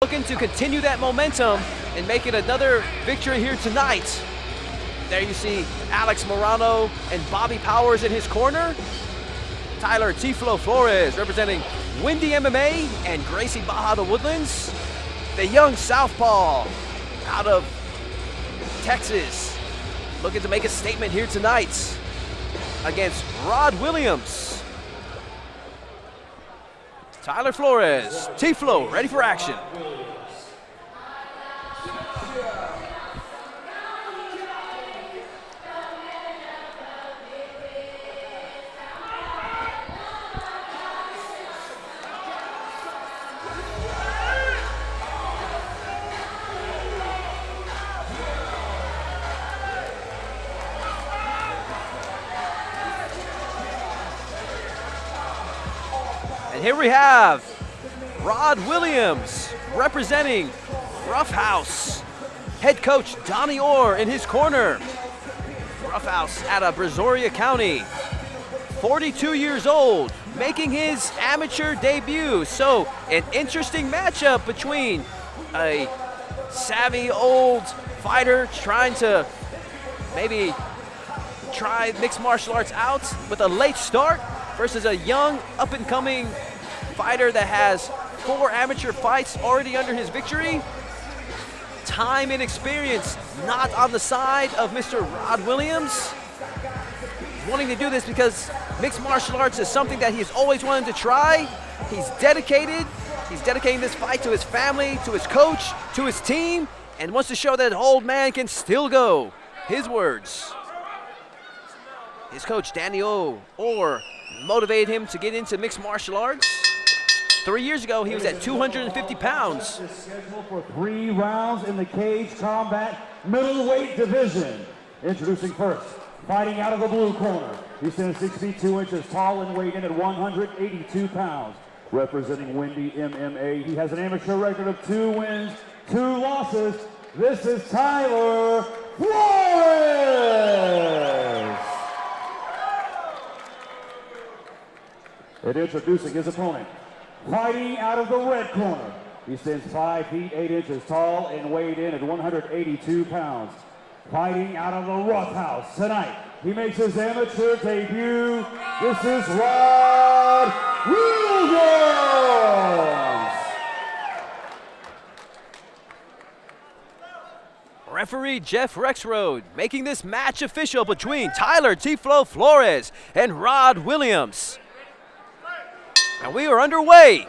looking to continue that momentum and make it another victory here tonight. There you see Alex Morano and Bobby Powers in his corner. Tyler Tiflo Flores representing Windy MMA and Gracie Baja the Woodlands. The young southpaw out of Texas looking to make a statement here tonight against Rod Williams. Tyler Flores, Tiflo, ready for action. And here we have Rod Williams representing Roughhouse. Head coach Donnie Orr in his corner. Roughhouse out of Brazoria County. 42 years old, making his amateur debut. So an interesting matchup between a savvy old fighter trying to maybe try mixed martial arts out with a late start versus a young up-and-coming fighter that has 4 amateur fights already under his victory. Time and experience not on the side of Mr. Rod Williams. He's wanting to do this because mixed martial arts is something that he's always wanted to try. He's dedicated. He's dedicating this fight to his family, to his coach, to his team, and wants to show that old man can still go. His words. His coach, Danny Orr, motivated him to get into mixed martial arts. 3 years ago, he was at 250 pounds. Scheduled for 3 rounds in the cage combat middleweight division. Introducing first, fighting out of the blue corner. He stands 6 feet 2 inches tall and weighed in at 182 pounds. Representing Windy MMA, he has an amateur record of 2 wins, 2 losses. This is Tyler Flores. And introducing his opponent, fighting out of the red corner. He stands 5 feet 8 inches tall and weighed in at 182 pounds. Fighting out of the Roughhouse tonight, he makes his amateur debut. This is Rod Williams. Referee Jeff Rexroad making this match official between Tyler Tiflo Flores and Rod Williams. And we are underway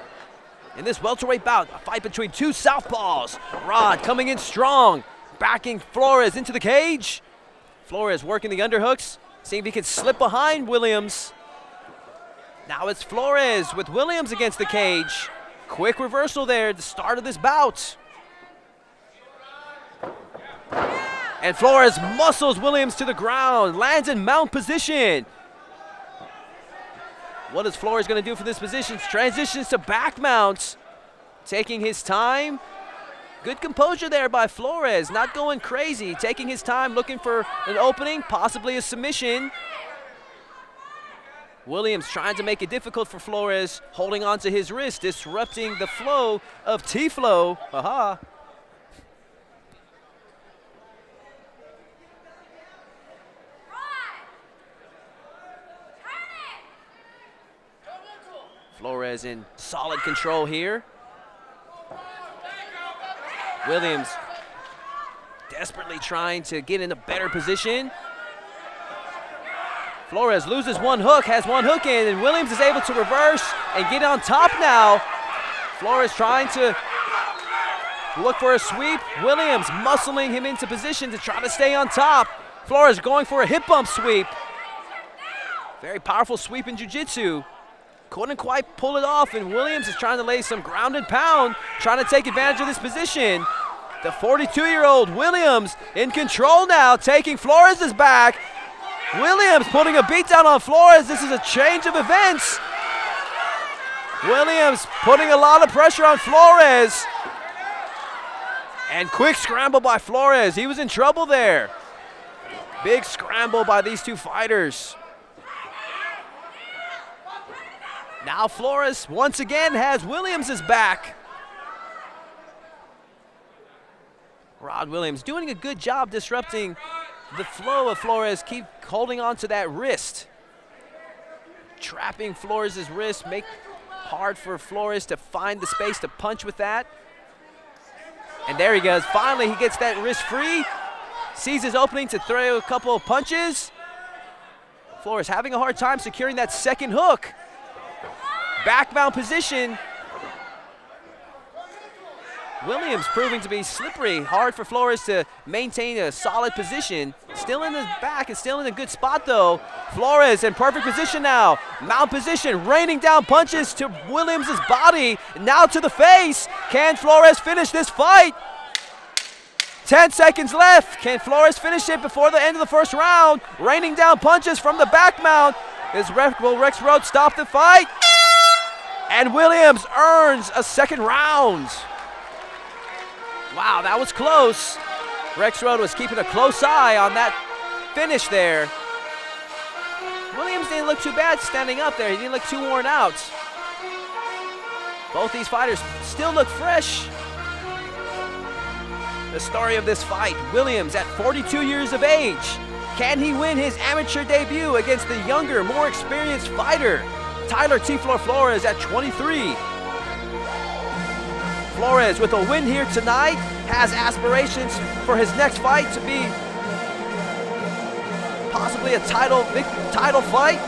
in this welterweight bout, a fight between 2 southpaws. Rod coming in strong, backing Flores into the cage. Flores working the underhooks, seeing if he can slip behind Williams. Now it's Flores with Williams against the cage. Quick reversal there at the start of this bout. And Flores muscles Williams to the ground, lands in mount position. What is Flores going to do for this position? Transitions to back mounts, taking his time. Good composure there by Flores, not going crazy, taking his time, looking for an opening, possibly a submission. Williams trying to make it difficult for Flores, holding onto his wrist, disrupting the flow of Tiflo. Aha. Flores in solid control here. Williams desperately trying to get in a better position. Flores loses one hook, has one hook in, and Williams is able to reverse and get on top now. Flores trying to look for a sweep. Williams muscling him into position to try to stay on top. Flores going for a hip bump sweep. Very powerful sweep in jiu-jitsu. Couldn't quite pull it off, and Williams is trying to lay some ground and pound, trying to take advantage of this position. The 42-year-old Williams in control now, taking Flores' back. Williams putting a beat down on Flores. This is a change of events. Williams putting a lot of pressure on Flores. And quick scramble by Flores. He was in trouble there. Big scramble by these 2 fighters. Now Flores once again has Williams' back. Rod Williams doing a good job disrupting the flow of Flores. Keep holding on to that wrist. Trapping Flores' wrist, make hard for Flores to find the space to punch with that. And there he goes. Finally, he gets that wrist free. Sees his opening to throw a couple of punches. Flores having a hard time securing that second hook. Backbound position. Williams proving to be slippery. Hard for Flores to maintain a solid position. Still in the back and still in a good spot though. Flores in perfect position now. Mount position, raining down punches to Williams' body. Now to the face. Can Flores finish this fight? 10 seconds left. Can Flores finish it before the end of the first round? Raining down punches from the back mount. Will Rex Rhodes stop the fight? And Williams earns a second round. Wow, that was close. Rex Rhodes was keeping a close eye on that finish there. Williams didn't look too bad standing up there. He didn't look too worn out. Both these fighters still look fresh. The story of this fight, Williams at 42 years of age. Can he win his amateur debut against the younger, more experienced fighter, Tyler T-Floor Flores at 23? Flores, with a win here tonight, has aspirations for his next fight to be possibly a title fight.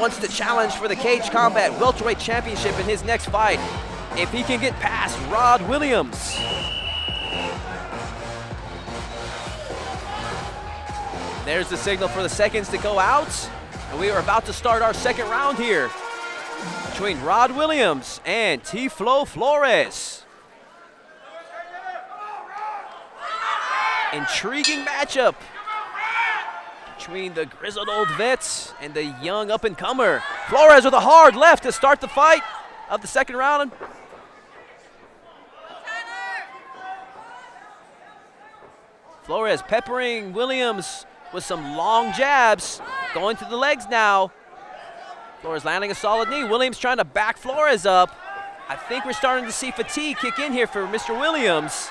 Wants to challenge for the Cage Combat Welterweight Championship in his next fight if he can get past Rod Williams. There's the signal for the seconds to go out, and we are about to start our second round here between Rod Williams and T-Flow Flores. Intriguing matchup between the grizzled old vets and the young up-and-comer. Flores with a hard left to start the fight of the second round. Flores peppering Williams with some long jabs, going to the legs now. Flores landing a solid knee. Williams trying to back Flores up. I think we're starting to see fatigue kick in here for Mr. Williams.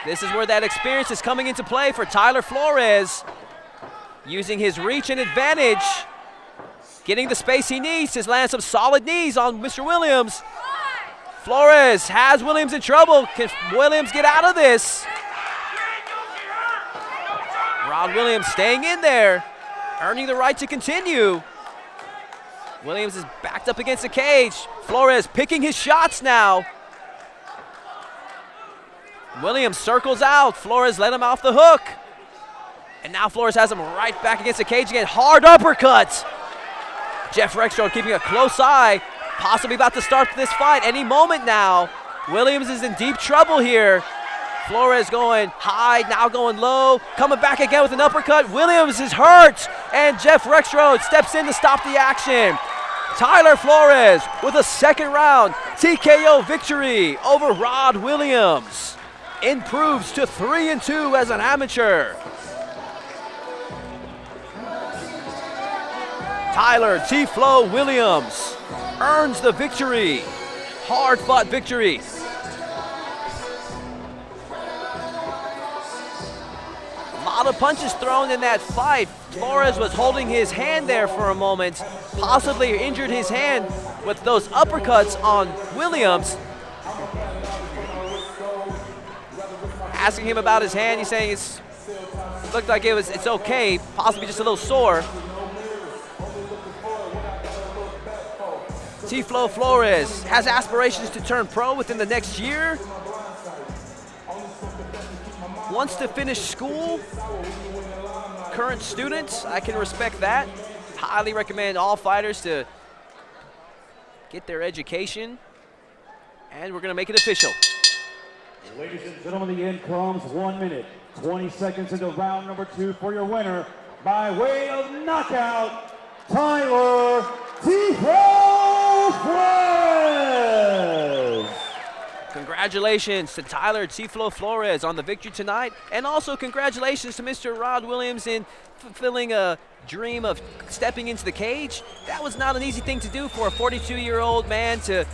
This is where that experience is coming into play for Tyler Flores. Using his reach and advantage. Getting the space he needs to land some solid knees on Mr. Williams. Flores has Williams in trouble. Can Williams get out of this? Rod Williams staying in there, earning the right to continue. Williams is backed up against the cage. Flores picking his shots now. Williams circles out. Flores let him off the hook. And now Flores has him right back against the cage again. Hard uppercut. Jeff Rexroad keeping a close eye. Possibly about to start this fight any moment now. Williams is in deep trouble here. Flores going high, now going low. Coming back again with an uppercut. Williams is hurt. And Jeff Rexroad steps in to stop the action. Tyler Flores with a second round TKO victory over Rod Williams. Improves to 3-2 as an amateur. Tyler T-Flow Williams earns the victory. Hard-fought victory. A lot of punches thrown in that fight. Flores was holding his hand there for a moment, possibly injured his hand with those uppercuts on Williams. Asking him about his hand, he's saying it looked like it's okay, possibly just a little sore. T-Flow Flores has aspirations to turn pro within the next year. Wants to finish school. Current student, I can respect that. Highly recommend all fighters to get their education. And we're gonna make it official. Ladies and gentlemen, the end comes 1 minute, 20 seconds into round number 2 for your winner by way of knockout, Tyler T-Flow Flores. Congratulations to Tyler T-Flow Flores on the victory tonight, and also congratulations to Mr. Rod Williams in fulfilling a dream of stepping into the cage. That was not an easy thing to do for a 42-year-old man to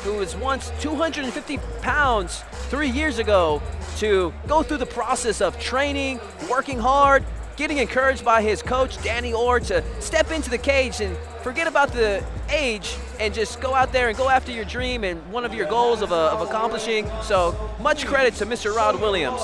who was once 250 pounds 3 years ago, to go through the process of training, working hard, getting encouraged by his coach, Danny Orr, to step into the cage and forget about the age and just go out there and go after your dream and one of your goals of accomplishing. So much credit to Mr. Rod Williams.